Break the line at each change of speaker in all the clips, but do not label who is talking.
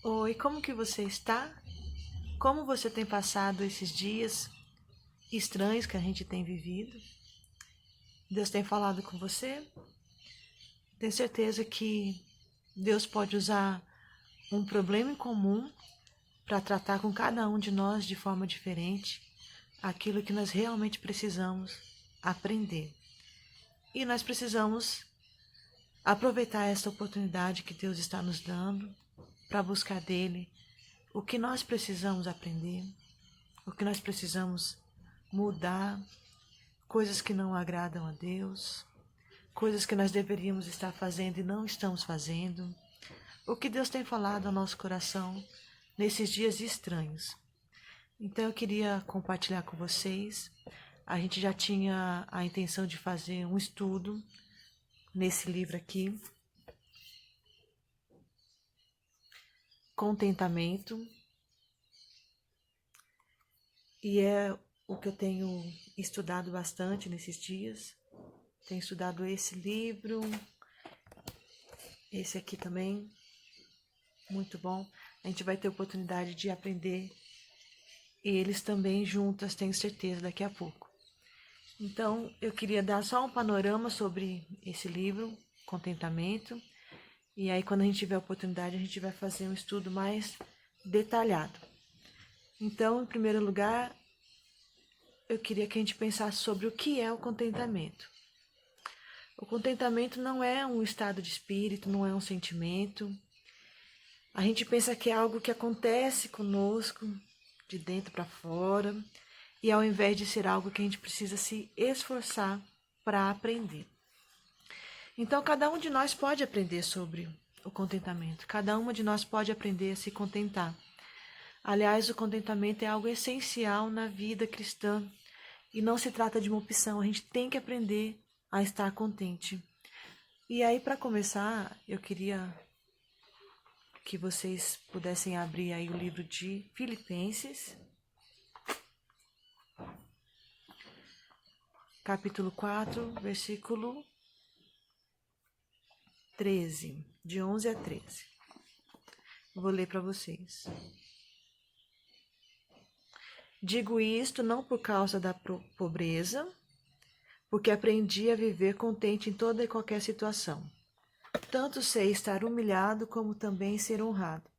Oi, como que você está? Como você tem passado esses dias estranhos que a gente tem vivido? Deus tem falado com você? Tenho certeza que Deus pode usar um problema em comum para tratar com cada um de nós de forma diferente aquilo que nós realmente precisamos aprender. E nós precisamos aproveitar esta oportunidade que Deus está nos dando para buscar dele o que nós precisamos aprender, o que nós precisamos mudar, coisas que não agradam a Deus, coisas que nós deveríamos estar fazendo e não estamos fazendo, o que Deus tem falado ao nosso coração nesses dias estranhos. Então eu queria compartilhar com vocês. A gente já tinha a intenção de fazer um estudo nesse livro aqui, Contentamento, e é o que eu tenho estudado bastante nesses dias. Tenho estudado esse livro, esse aqui também, muito bom. A gente vai ter oportunidade de aprender eles também juntas, tenho certeza, daqui a pouco. Então, eu queria dar só um panorama sobre esse livro, Contentamento. E aí, quando a gente tiver a oportunidade, a gente vai fazer um estudo mais detalhado. Então, em primeiro lugar, eu queria que a gente pensasse sobre o que é o contentamento. O contentamento não é um estado de espírito, não é um sentimento. A gente pensa que é algo que acontece conosco, de dentro para fora, e ao invés de ser algo que a gente precisa se esforçar para aprender. Então, cada um de nós pode aprender sobre o contentamento. Cada uma de nós pode aprender a se contentar. Aliás, o contentamento é algo essencial na vida cristã e não se trata de uma opção. A gente tem que aprender a estar contente. E aí, para começar, eu queria que vocês pudessem abrir aí o livro de Filipenses, capítulo 4, versículo 13, de 11 a 13. Vou ler para vocês. Digo isto não por causa da pobreza, porque aprendi a viver contente em toda e qualquer situação. Tanto sei estar humilhado como também ser honrado.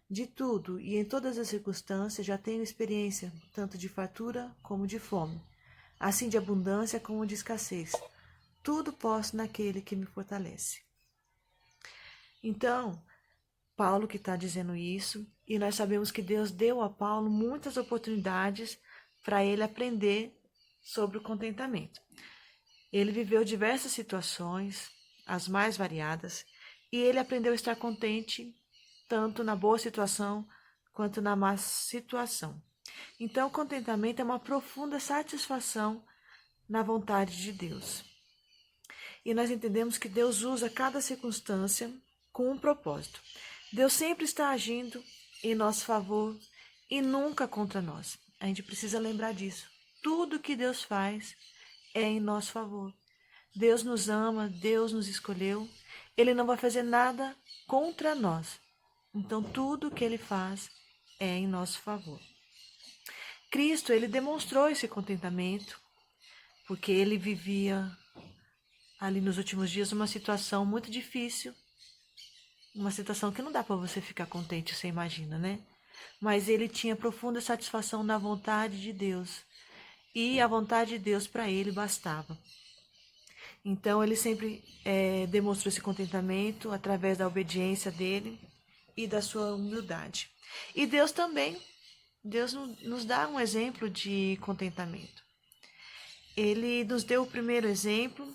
De tudo e em todas as circunstâncias já tenho experiência, tanto de fartura como de fome, assim de abundância como de escassez. Tudo posso naquele que me fortalece. Então, Paulo que está dizendo isso, e nós sabemos que Deus deu a Paulo muitas oportunidades para ele aprender sobre o contentamento. Ele viveu diversas situações, as mais variadas, e ele aprendeu a estar contente tanto na boa situação quanto na má situação. Então, o contentamento é uma profunda satisfação na vontade de Deus. E nós entendemos que Deus usa cada circunstância com um propósito. Deus sempre está agindo em nosso favor e nunca contra nós. A gente precisa lembrar disso. Tudo que Deus faz é em nosso favor. Deus nos ama, Deus nos escolheu. Ele não vai fazer nada contra nós. Então, tudo que Ele faz é em nosso favor. Cristo, Ele demonstrou esse contentamento, porque Ele vivia ali nos últimos dias uma situação muito difícil, uma situação que não dá para você ficar contente, você imagina, né? Mas ele tinha profunda satisfação na vontade de Deus, e a vontade de Deus para ele bastava. Então ele sempre demonstrou esse contentamento através da obediência dele e da sua humildade. E Deus também, Deus nos dá um exemplo de contentamento. Ele nos deu o primeiro exemplo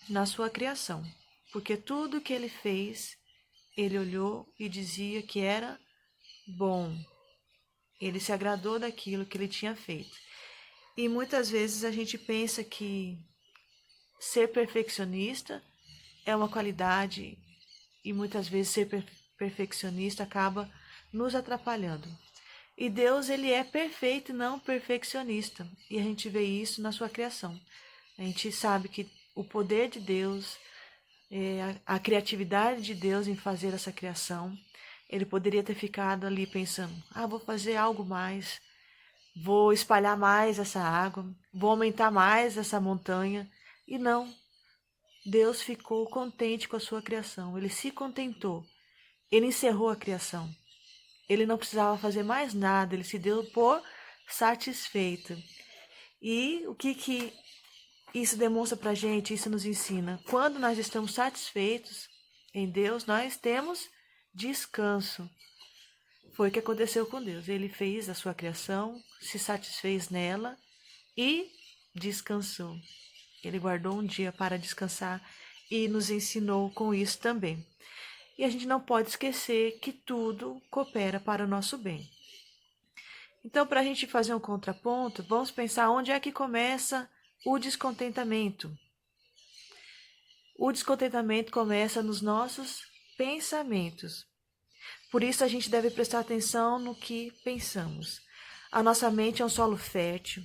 na sua criação, porque tudo que ele fez, ele olhou e dizia que era bom. Ele se agradou daquilo que ele tinha feito. E muitas vezes a gente pensa que ser perfeccionista é uma qualidade e muitas vezes ser perfeccionista acaba nos atrapalhando. E Deus, ele é perfeito e não perfeccionista. E a gente vê isso na sua criação. A gente sabe que o poder de Deus, a criatividade de Deus em fazer essa criação, Ele poderia ter ficado ali pensando: vou fazer algo mais, vou espalhar mais essa água, vou aumentar mais essa montanha. E não, Deus ficou contente com a sua criação, ele se contentou, ele encerrou a criação. Ele não precisava fazer mais nada, ele se deu por satisfeito. E o que isso demonstra para a gente, isso nos ensina? Quando nós estamos satisfeitos em Deus, nós temos descanso. Foi o que aconteceu com Deus. Ele fez a sua criação, se satisfez nela e descansou. Ele guardou um dia para descansar e nos ensinou com isso também. E a gente não pode esquecer que tudo coopera para o nosso bem. Então, para a gente fazer um contraponto, vamos pensar onde é que começa o descontentamento. O descontentamento começa nos nossos pensamentos. Por isso, a gente deve prestar atenção no que pensamos. A nossa mente é um solo fértil,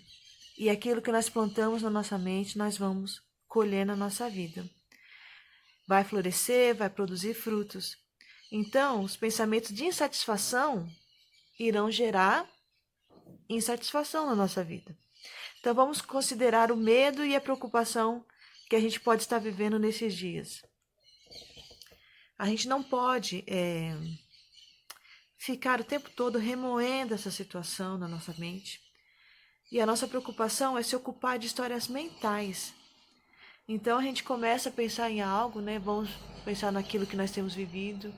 e aquilo que nós plantamos na nossa mente, nós vamos colher na nossa vida. Vai florescer, vai produzir frutos. Então, os pensamentos de insatisfação irão gerar insatisfação na nossa vida. Então, vamos considerar o medo e a preocupação que a gente pode estar vivendo nesses dias. A gente não pode ficar o tempo todo remoendo essa situação na nossa mente. E a nossa preocupação é se ocupar de histórias mentais. Então a gente começa a pensar em algo, né? Vamos pensar naquilo que nós temos vivido.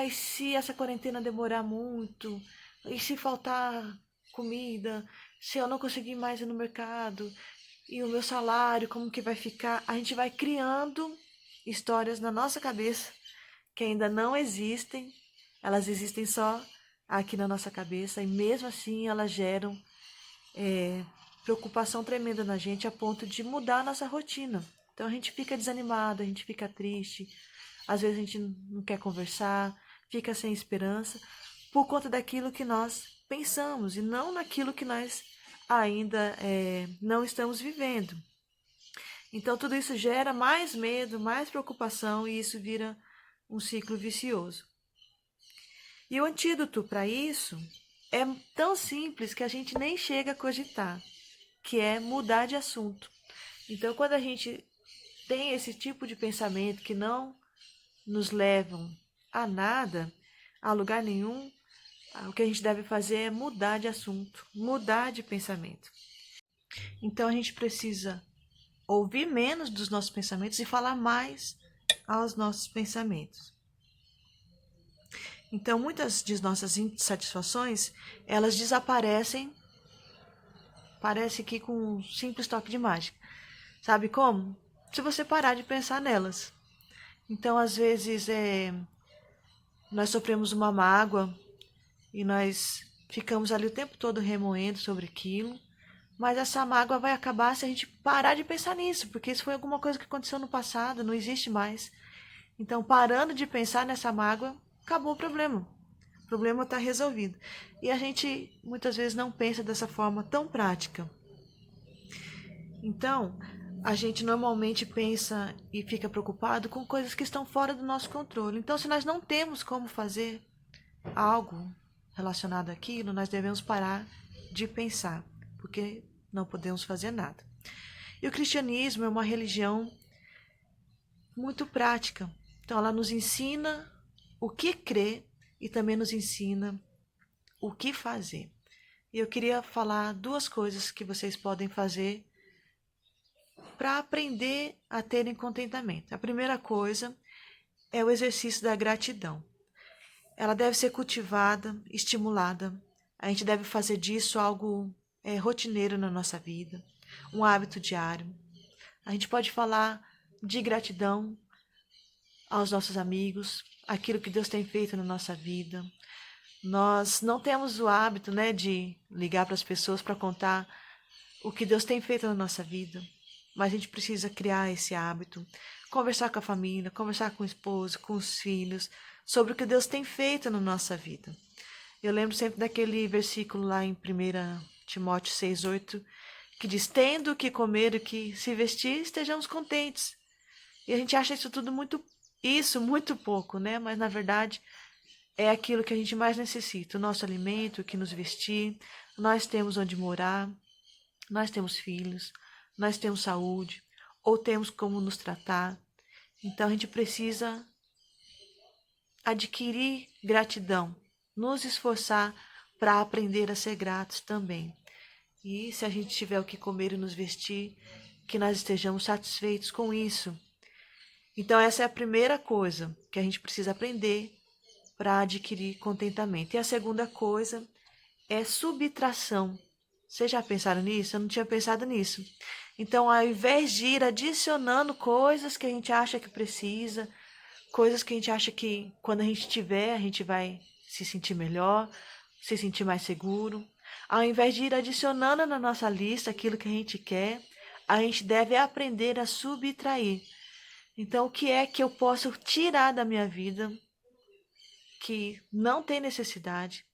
E se essa quarentena demorar muito? E se faltar comida? Se eu não conseguir mais ir no mercado? E o meu salário, como que vai ficar? A gente vai criando histórias na nossa cabeça que ainda não existem. Elas existem só aqui na nossa cabeça e mesmo assim elas geram preocupação tremenda na gente a ponto de mudar a nossa rotina. Então a gente fica desanimado, a gente fica triste, às vezes a gente não quer conversar, fica sem esperança por conta daquilo que nós pensamos e não naquilo que nós ainda não estamos vivendo. Então tudo isso gera mais medo, mais preocupação e isso vira um ciclo vicioso. E o antídoto para isso é tão simples que a gente nem chega a cogitar, que é mudar de assunto. Então, quando a gente tem esse tipo de pensamento que não nos levam a nada, a lugar nenhum, o que a gente deve fazer é mudar de assunto, mudar de pensamento. Então, a gente precisa ouvir menos dos nossos pensamentos e falar mais aos nossos pensamentos. Então, muitas de nossas insatisfações, elas desaparecem, parece que com um simples toque de mágica. Sabe como? Se você parar de pensar nelas. Então, às vezes, nós sofremos uma mágoa e nós ficamos ali o tempo todo remoendo sobre aquilo, mas essa mágoa vai acabar se a gente parar de pensar nisso, porque isso foi alguma coisa que aconteceu no passado, não existe mais. Então, parando de pensar nessa mágoa, acabou o problema. O problema está resolvido. E a gente muitas vezes não pensa dessa forma tão prática. Então, a gente normalmente pensa e fica preocupado com coisas que estão fora do nosso controle. Então, se nós não temos como fazer algo relacionado àquilo, nós devemos parar de pensar, porque não podemos fazer nada. E o cristianismo é uma religião muito prática. Então, ela nos ensina o que crer e também nos ensina o que fazer. E eu queria falar duas coisas que vocês podem fazer para aprender a terem contentamento. A primeira coisa é o exercício da gratidão. Ela deve ser cultivada, estimulada. A gente deve fazer disso algo rotineiro na nossa vida, um hábito diário. A gente pode falar de gratidão aos nossos amigos, aquilo que Deus tem feito na nossa vida. Nós não temos o hábito, de ligar para as pessoas para contar o que Deus tem feito na nossa vida. Mas a gente precisa criar esse hábito, conversar com a família, conversar com o esposo, com os filhos, sobre o que Deus tem feito na nossa vida. Eu lembro sempre daquele versículo lá em 1 Timóteo 6,8, que diz: tendo o que comer e o que se vestir, estejamos contentes. E a gente acha isso tudo muito pouco, Mas na verdade é aquilo que a gente mais necessita, o nosso alimento, o que nos vestir, nós temos onde morar, nós temos filhos, nós temos saúde, ou temos como nos tratar. Então a gente precisa adquirir gratidão, nos esforçar para aprender a ser gratos também. E se a gente tiver o que comer e nos vestir, que nós estejamos satisfeitos com isso. Então essa é a primeira coisa que a gente precisa aprender para adquirir contentamento. E a segunda coisa é subtração. Vocês já pensaram nisso? Eu não tinha pensado nisso. Então, ao invés de ir adicionando coisas que a gente acha que precisa, coisas que a gente acha que quando a gente tiver, a gente vai se sentir melhor, se sentir mais seguro. Ao invés de ir adicionando na nossa lista aquilo que a gente quer, a gente deve aprender a subtrair. Então, o que é que eu posso tirar da minha vida que não tem necessidade?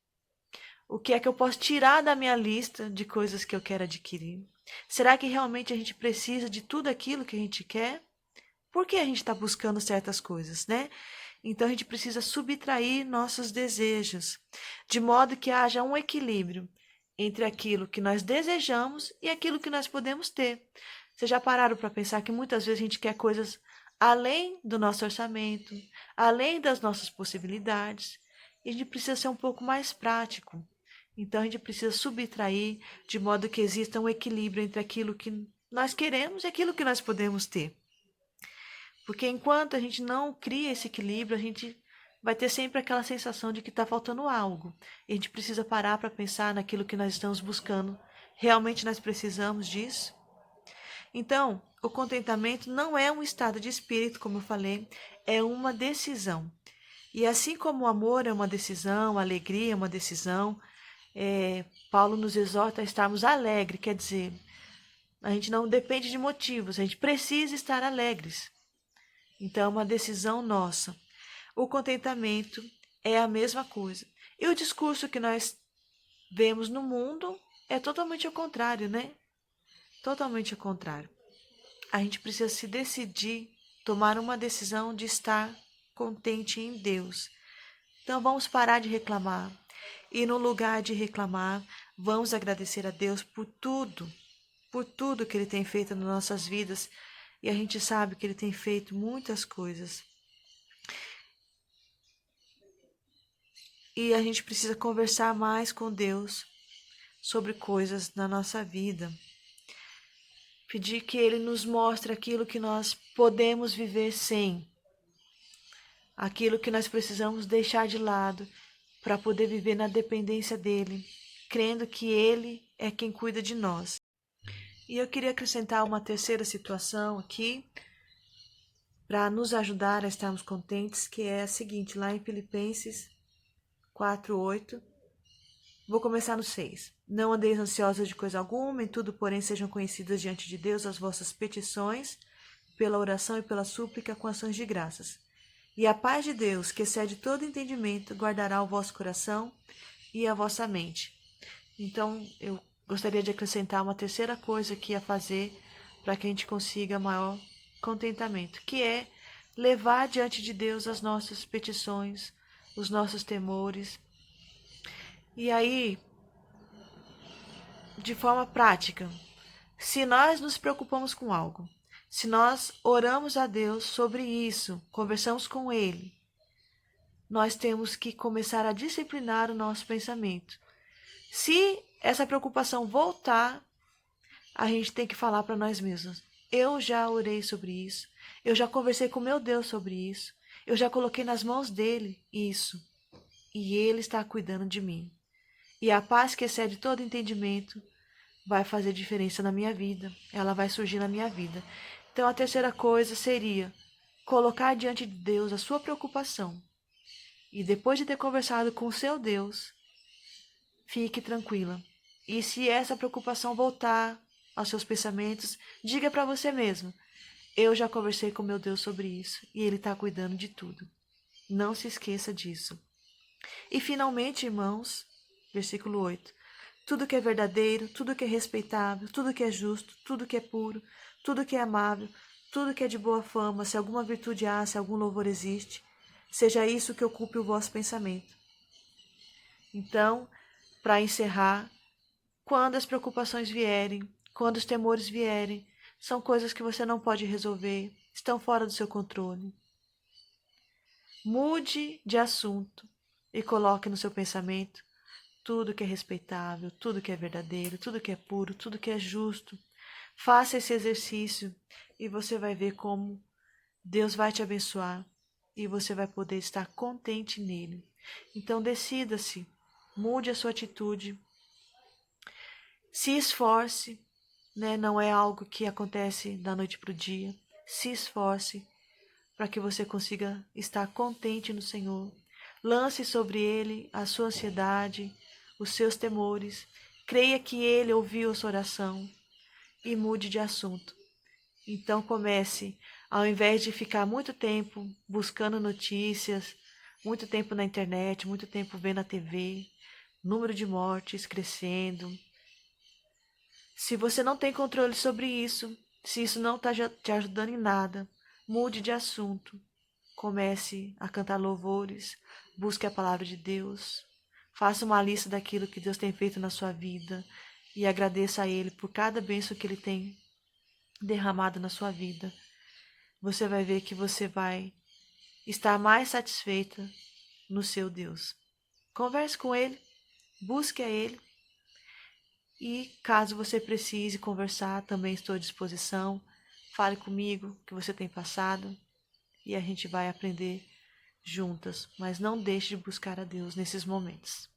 O que é que eu posso tirar da minha lista de coisas que eu quero adquirir? Será que realmente a gente precisa de tudo aquilo que a gente quer? Por que a gente está buscando certas coisas, né? Então a gente precisa subtrair nossos desejos, de modo que haja um equilíbrio entre aquilo que nós desejamos e aquilo que nós podemos ter. Vocês já pararam para pensar que muitas vezes a gente quer coisas além do nosso orçamento, além das nossas possibilidades, e a gente precisa ser um pouco mais prático. Então a gente precisa subtrair de modo que exista um equilíbrio entre aquilo que nós queremos e aquilo que nós podemos ter. Porque enquanto a gente não cria esse equilíbrio, a gente vai ter sempre aquela sensação de que está faltando algo. E a gente precisa parar para pensar naquilo que nós estamos buscando. Realmente nós precisamos disso? Então, o contentamento não é um estado de espírito, como eu falei, é uma decisão. E assim como o amor é uma decisão, a alegria é uma decisão, Paulo nos exorta a estarmos alegres, quer dizer, a gente não depende de motivos, a gente precisa estar alegres. Então, é uma decisão nossa. O contentamento é a mesma coisa. E o discurso que nós vemos no mundo é totalmente ao contrário, né? Totalmente ao contrário. A gente precisa se decidir, tomar uma decisão de estar contente em Deus. Então, vamos parar de reclamar. E no lugar de reclamar, vamos agradecer a Deus por tudo que Ele tem feito nas nossas vidas. E a gente sabe que Ele tem feito muitas coisas. E a gente precisa conversar mais com Deus sobre coisas na nossa vida. Pedir que Ele nos mostre aquilo que nós podemos viver sem. Aquilo que nós precisamos deixar de lado para poder viver na dependência dEle, crendo que Ele é quem cuida de nós. E eu queria acrescentar uma terceira situação aqui, para nos ajudar a estarmos contentes, que é a seguinte, lá em Filipenses 4:8, vou começar no 6. Não andeis ansiosos de coisa alguma, em tudo, porém, sejam conhecidas diante de Deus as vossas petições, pela oração e pela súplica com ações de graças. E a paz de Deus, que excede todo entendimento, guardará o vosso coração e a vossa mente. Então, eu gostaria de acrescentar uma terceira coisa aqui a fazer para que a gente consiga maior contentamento, que é levar diante de Deus as nossas petições, os nossos temores. E aí, de forma prática, se nós nos preocupamos com algo, se nós oramos a Deus sobre isso, conversamos com Ele, nós temos que começar a disciplinar o nosso pensamento. Se essa preocupação voltar, a gente tem que falar para nós mesmos: eu já orei sobre isso, eu já conversei com meu Deus sobre isso, eu já coloquei nas mãos dele isso, e ele está cuidando de mim. E a paz que excede todo entendimento vai fazer diferença na minha vida, ela vai surgir na minha vida. Então a terceira coisa seria colocar diante de Deus a sua preocupação. E depois de ter conversado com o seu Deus, fique tranquila. E se essa preocupação voltar aos seus pensamentos, diga para você mesmo: eu já conversei com meu Deus sobre isso e Ele está cuidando de tudo. Não se esqueça disso. E finalmente, irmãos, versículo 8. Tudo que é verdadeiro, tudo que é respeitável, tudo que é justo, tudo que é puro, tudo que é amável, tudo que é de boa fama, se alguma virtude há, se algum louvor existe, seja isso que ocupe o vosso pensamento. Então, para encerrar, quando as preocupações vierem, quando os temores vierem, são coisas que você não pode resolver, estão fora do seu controle. Mude de assunto e coloque no seu pensamento tudo que é respeitável, tudo que é verdadeiro, tudo que é puro, tudo que é justo. Faça esse exercício e você vai ver como Deus vai te abençoar e você vai poder estar contente nele. Então decida-se, mude a sua atitude, se esforce, né? Não é algo que acontece da noite para o dia. Se esforce para que você consiga estar contente no Senhor. Lance sobre Ele a sua ansiedade, os seus temores. Creia que Ele ouviu a sua oração e mude de assunto. Então comece, ao invés de ficar muito tempo buscando notícias, muito tempo na internet, muito tempo vendo a TV, número de mortes crescendo. Se você não tem controle sobre isso, se isso não está te ajudando em nada, mude de assunto. Comece a cantar louvores, busque a palavra de Deus, faça uma lista daquilo que Deus tem feito na sua vida e agradeça a Ele por cada bênção que Ele tem derramado na sua vida. Você vai ver que você vai estar mais satisfeita no seu Deus. Converse com Ele, busque a Ele e caso você precise conversar, também estou à disposição. Fale comigo o que você tem passado e a gente vai aprender juntas, mas não deixe de buscar a Deus nesses momentos.